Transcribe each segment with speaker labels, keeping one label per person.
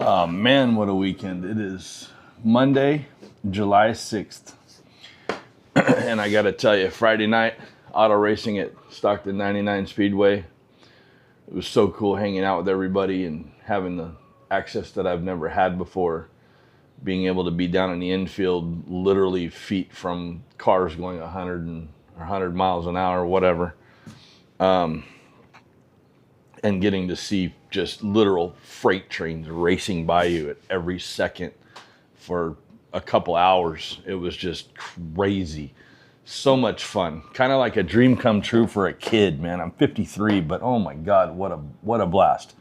Speaker 1: Oh man, what a weekend. It is Monday, July 6th. And I got to tell you, Friday night, auto racing at Stockton 99 Speedway. It was so cool hanging out with everybody and having the access that I've never had before. Being able to be down in the infield, literally feet from cars going 100 miles an hour, whatever. And getting to see just literal freight trains racing by you at every second for a couple hours. It was just crazy. So much fun. Kind of like a dream come true for a kid, man. I'm 53, but oh my God, what a blast.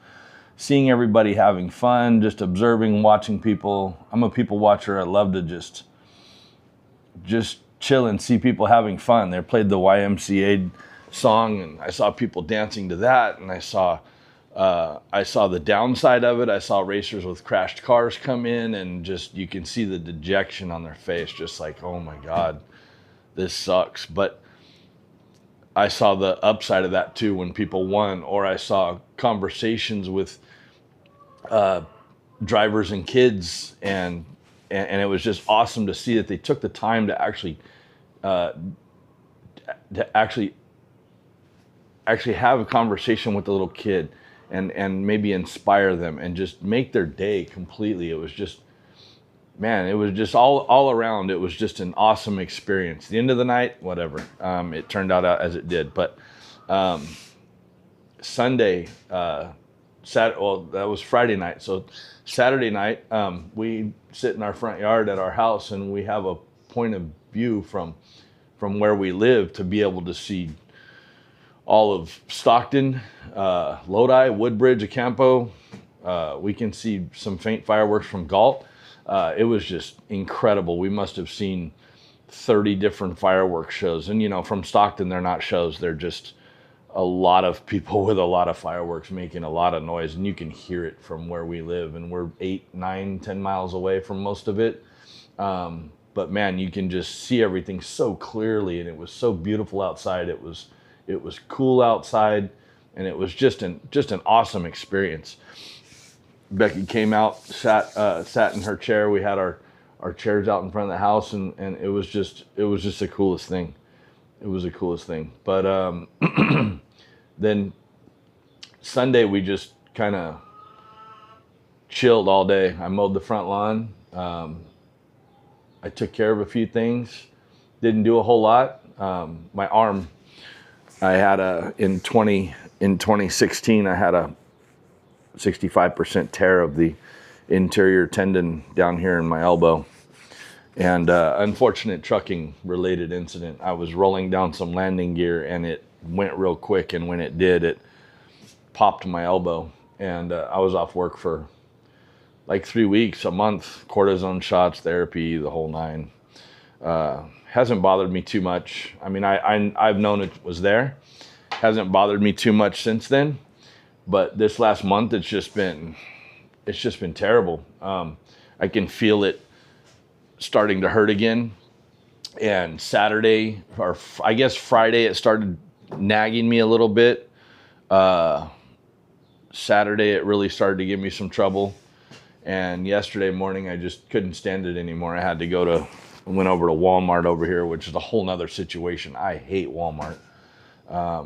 Speaker 1: Seeing everybody having fun, just observing, watching people. I'm a people watcher. I love to just chill and see people having fun. They played the YMCA song and I saw people dancing to that, and I saw the downside of it. I saw racers with crashed cars come in, and just you can see the dejection on their face, just like, oh my God, this sucks. But I saw the upside of that too when people won, or I saw conversations with drivers and kids, and it was just awesome to see that they took the time to actually have a conversation with the little kid and maybe inspire them and just make their day completely. It was just, man, it was just all around. It was just an awesome experience. The end of the night, whatever. It turned out as it did. But Sunday, that was Friday night. So Saturday night, we sit in our front yard at our house, and we have a point of view from where we live to be able to see all of Stockton, Lodi, Woodbridge, Acampo. We can see some faint fireworks from Galt. It was just incredible. We must have seen 30 different fireworks shows. And, from Stockton, they're not shows. They're just a lot of people with a lot of fireworks making a lot of noise. And you can hear it from where we live. And we're 8, 9, 10 miles away from most of it. But, man, you can just see everything so clearly. And it was so beautiful outside. It was cool outside, and it was just an awesome experience. Becky came out, sat in her chair. We had our chairs out in front of the house, and it was just the coolest thing. It was the coolest thing. But then Sunday we just kind of chilled all day. I mowed the front lawn. I took care of a few things. Didn't do a whole lot. My arm. I had in 2016, I had a 65% tear of the interior tendon down here in my elbow. And unfortunate trucking related incident. I was rolling down some landing gear, and it went real quick. And when it did, it popped my elbow. And I was off work for like 3 weeks, a month, cortisone shots, therapy, the whole nine. Hasn't bothered me too much. I mean, I've known it was there. Hasn't bothered me too much since then. But this last month, it's just been terrible. I can feel it starting to hurt again. And Saturday, or I guess Friday, it started nagging me a little bit. Saturday, it really started to give me some trouble. And yesterday morning, I just couldn't stand it anymore. I had to went over to Walmart over here, which is a whole nother situation. I hate Walmart. I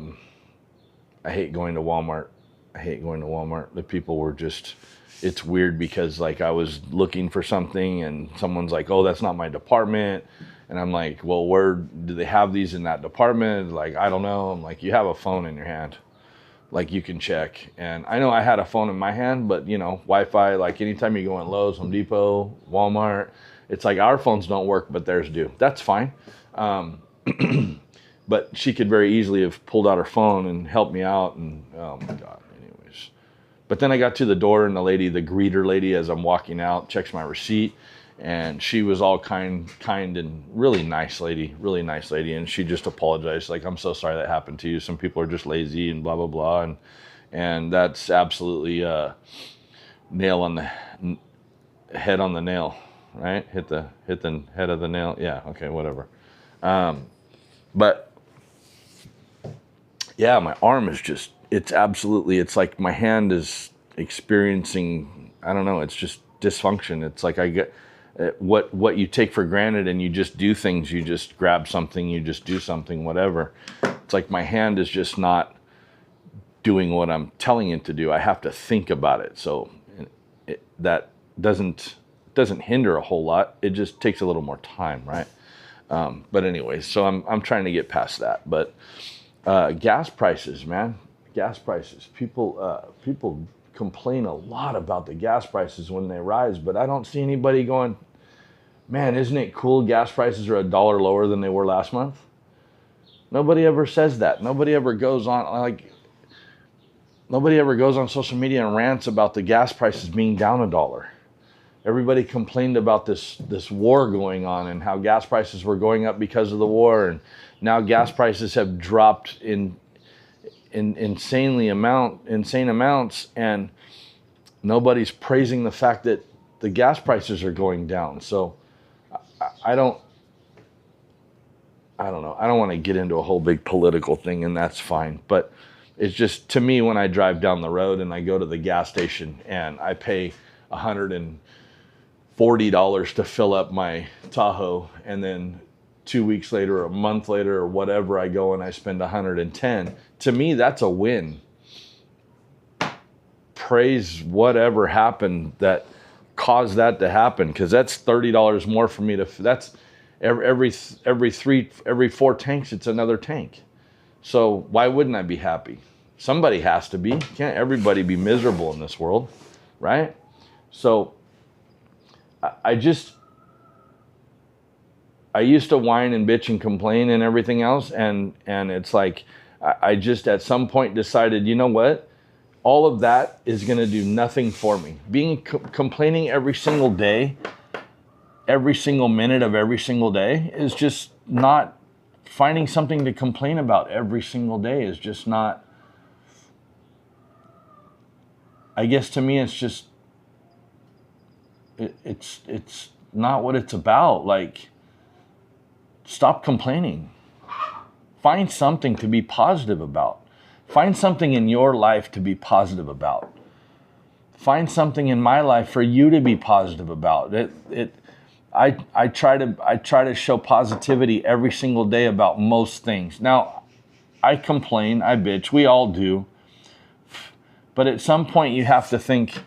Speaker 1: hate going to Walmart. The people were just, it's weird because like I was looking for something and someone's like, oh, that's not my department. And I'm like, well, where do they have these in that department? Like, I don't know. I'm like, you have a phone in your hand. Like you can check. And I know I had a phone in my hand, but Wi-Fi, like anytime you go in Lowe's, Home Depot, Walmart, it's like our phones don't work, but theirs do. That's fine. But she could very easily have pulled out her phone and helped me out. And oh my God, anyways. But then I got to the door, and the greeter lady, as I'm walking out, checks my receipt. And she was all kind and really nice lady. And she just apologized. Like, I'm so sorry that happened to you. Some people are just lazy and blah, blah, blah. And that's absolutely nail on the head on the nail. Right? Hit the head of the nail. Yeah. Okay. Whatever. But yeah, my arm is just, it's like my hand is experiencing, I don't know, it's just dysfunction. It's like I get what you take for granted, and you just do things, you just grab something, you just do something, whatever. It's like my hand is just not doing what I'm telling it to do. I have to think about it. So that doesn't hinder a whole lot. It just takes a little more time, right? But anyway, so I'm trying to get past that. But gas prices, man, gas prices. People complain a lot about the gas prices when they rise, but I don't see anybody going, man, isn't it cool gas prices are $1 lower than they were last month? Nobody ever says that. Nobody ever goes on social media and rants about the gas prices being down $1. Everybody complained about this war going on and how gas prices were going up because of the war, and now gas prices have dropped in insane amounts, and nobody's praising the fact that the gas prices are going down. So I don't know. I don't want to get into a whole big political thing, and that's fine. But it's just, to me, when I drive down the road and I go to the gas station and I pay $140 to fill up my Tahoe, and then 2 weeks later or a month later or whatever, I go and I spend $110. To me, that's a win. Praise whatever happened that caused that to happen, because that's $30 more for me to. That's every 4 tanks, it's another tank. So why wouldn't I be happy? Somebody has to be. Can't everybody be miserable in this world, right? So I used to whine and bitch and complain and everything else, and it's like I just at some point decided, you know what? All of that is going to do nothing for me. Complaining every single day, every single minute of every single day is just not. Finding something to complain about every single day is just not. I guess to me, it's just. It's not what it's about. Like, stop complaining. Find something to be positive about. Find something in your life to be positive about. Find something in my life for you to be positive about. I try to show positivity every single day about most things. Now, I complain, I bitch, we all do. But at some point you have to think,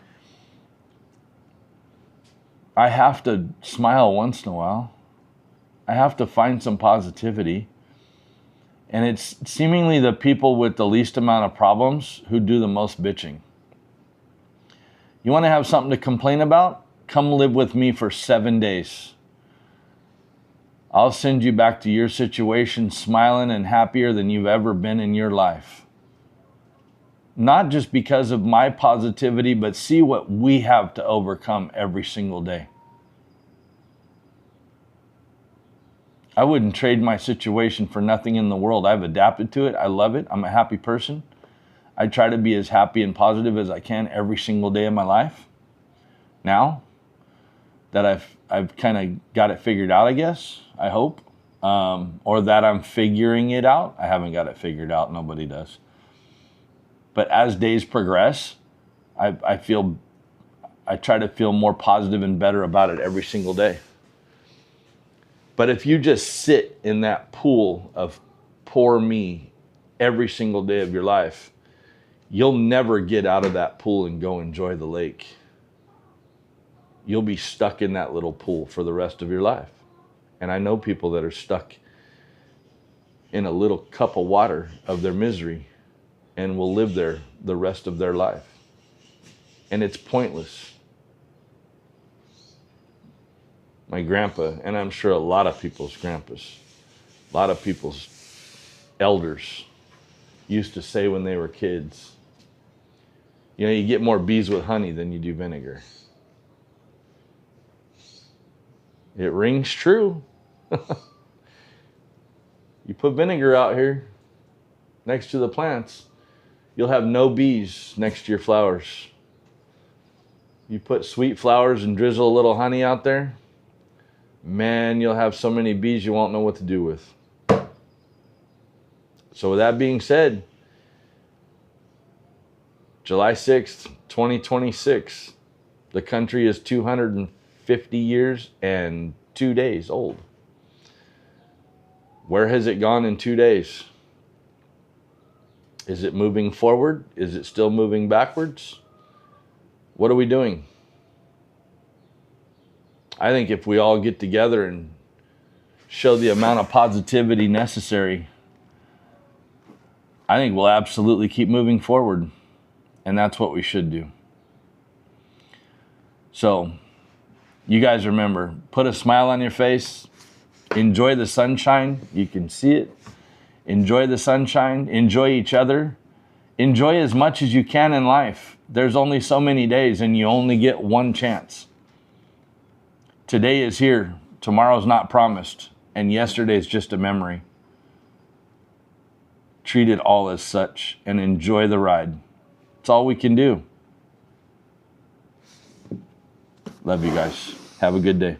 Speaker 1: I have to smile once in a while. I have to find some positivity. And it's seemingly the people with the least amount of problems who do the most bitching. You want to have something to complain about? Come live with me for 7 days. I'll send you back to your situation smiling and happier than you've ever been in your life. Not just because of my positivity, but see what we have to overcome every single day. I wouldn't trade my situation for nothing in the world. I've adapted to it. I love it. I'm a happy person. I try to be as happy and positive as I can every single day of my life. Now that I've kind of got it figured out, I guess, I hope, or that I'm figuring it out. I haven't got it figured out. Nobody does. But as days progress, I try to feel more positive and better about it every single day. But if you just sit in that pool of poor me every single day of your life, you'll never get out of that pool and go enjoy the lake. You'll be stuck in that little pool for the rest of your life. And I know people that are stuck in a little cup of water of their misery and will live there the rest of their life. And it's pointless. My grandpa, and I'm sure a lot of people's grandpas, a lot of people's elders used to say when they were kids, you know, you get more bees with honey than you do vinegar. It rings true. You put vinegar out here next to the plants, you'll have no bees next to your flowers. You put sweet flowers and drizzle a little honey out there, man, you'll have so many bees you won't know what to do with. So with that being said, July 6th, 2026. The country is 250 years and 2 days old. Where has it gone in 2 days? Is it moving forward? Is it still moving backwards? What are we doing? I think if we all get together and show the amount of positivity necessary, I think we'll absolutely keep moving forward. And that's what we should do. So, you guys remember, put a smile on your face. Enjoy the sunshine. You can see it. Enjoy the sunshine. Enjoy each other. Enjoy as much as you can in life. There's only so many days and you only get one chance. Today is here. Tomorrow's not promised. And yesterday's just a memory. Treat it all as such and enjoy the ride. It's all we can do. Love you guys. Have a good day.